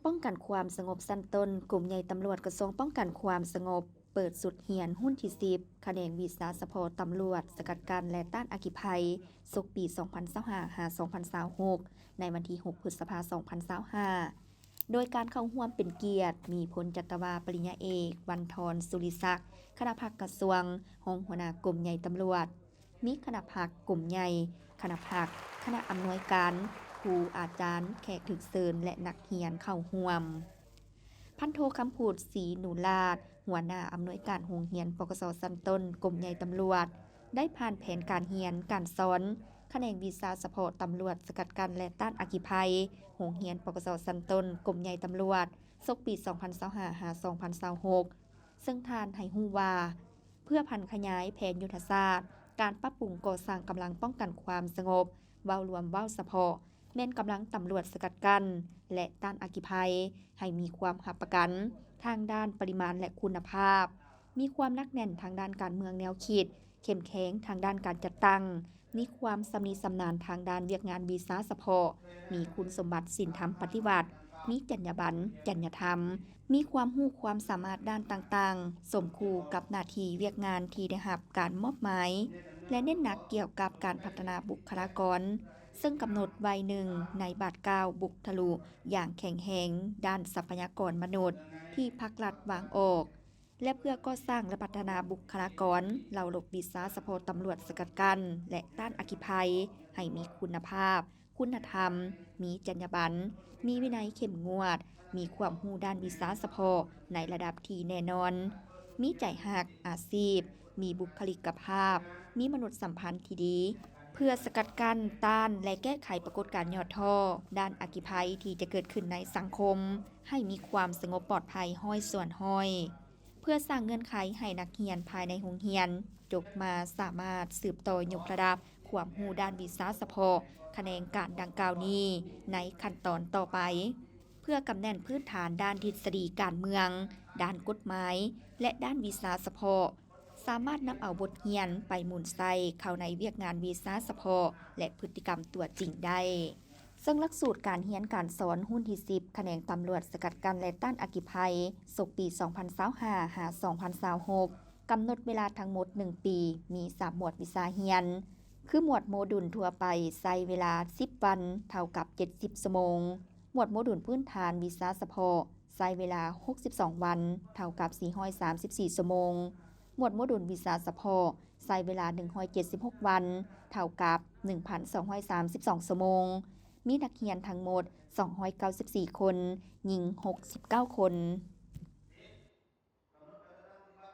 ป้องกันความสงบสั้นต้นกลุ่มใหญ่ตำรวจกระทรวงป้องกันความสงบเปิดสุดเหียนหุ้นที่10แขนงวิสาสะพอตำรวจสกัดกั้นและต้านอัคคีภัยศกปี 2025-2026 ในวันที่ 6 พฤษภาคม 2025 โดยการเข้าร่วมเป็นเกียรติมีพลจัตวาปริญญาเอกวันทรสุริศักดิ์คณะพักกระทรวงรองหัวหน้ากลุ่มใหญ่ตำรวจมีคณะพักกลุ่มใหญ่คณะพักคณะอำนวยการครูอาจารย์แขกถึกเซินและนักเรียนเข้าร่วมพันโทคำพูดศรีหนูลาดหัวหน้าอำนวยการโรงเรียนปกส.สันต้นกรมใหญ่ตำรวจได้ผ่านแผนการเรียนการสอนแขนงวิชาเฉพาะตำรวจสกัดกั้นและต้านอัคคีภัยโรงเรียนปกส.สันต้นกรมใหญ่ตำรวจศกปี 2025-2026 ซึ่งท่านให้ฮู้ว่าเพื่อพันขยายแผนยุทธศาสตร์การปรับปรุงก่อสร้างกำลังป้องกันความสงบเว้ารวมเว้าเฉพาะแม่นกำลังตำรวจสกัดกั้นและต้านอัคคีภัยให้มีความหับประกันทางด้านปริมาณและคุณภาพมีความหนักแน่นทางด้านการเมืองแนวคิดเข้มแข็งทางด้านการจัดตั้งมีความสำนิสำนาญทางด้านเวียกงานวีซ่าเฉพาะมีคุณสมบัติศีลธรรมปฏิบัติมีจรรยาบรรณจรรยธรรมมีความรู้ความสามารถด้านต่างๆสมคู่กับหน้าที่เวียกงานที่ได้รับการมอบหมายและเน้นหนักเกี่ยวกับการพัฒนาบุคลากรซึ่งกำหนดไว้หนึ่งในบาท9บุกทะลุอย่างแข็งแรงด้านทรัพยากรมนุษย์ที่ภาครัฐวางออกและเพื่อก่อสร้างและพัฒนาบุคลากรเหล่าหลบวิสาสะพอตำรวจสกัดกั้นและต้านอัคคีภัยให้มีคุณภาพคุณธรรมมีจรรยาบรรณมีวินัยเข้มงวดมีความรู้ด้านวิสาสะพอในระดับที่แน่นอนมีใจหักอาชีพมีบุคลิกภาพมีมนุษยสัมพันธ์ที่ดีเพื่อสกัดกั้นต้านและแก้ไขปรากฏการณ์ยอดท่อด้านอัคคีภัยที่จะเกิดขึ้นในสังคมให้มีความสงบปลอดภัยห้อยส่วนห้อยเพื่อสร้างเงื่อนไขให้นักเรียนภายในโรงเรียนจบมาสามารถสืบต่อยกระดับความรู้ด้านวิชาเฉพาะแขนงการดังกล่าวนี้ในขั้นตอนต่อไปเพื่อกำแน่นพื้นฐานด้านทฤษฎีการเมืองด้านกฎหมายและด้านวิชาเฉพาะสามารถนำเอาบทเรียนไปหมุนใส่เข้าในเวียกงานวีซ่าเฉพาะและพฤติกรรมตัวจริงได้ซึ่งหลักสูตรการเรียนการสอนหุ้นที่10แขนงตำรวจสกัดกั้นและต้านอัคคีภัยศกปี 2025-2026 กำหนดเวลาทั้งหมด 1 ปี มี 3 หมวดวิชาเรียนคือหมวดโมดูลทั่วไปใช้เวลา 10 วันเท่ากับ 70 ชั่วโมงหมวดโมดูลพื้นฐานวิชาเฉพาะใช้เวลา 62 วันเท่ากับ 434 ชั่วโมงหมวดโมดูลวิชาเฉพาะใช้เวลา 176 วันเท่ากับ 1,232 ชั่วโมงมีนักเรียนทั้งหมด 294 คนหญิง 69 คน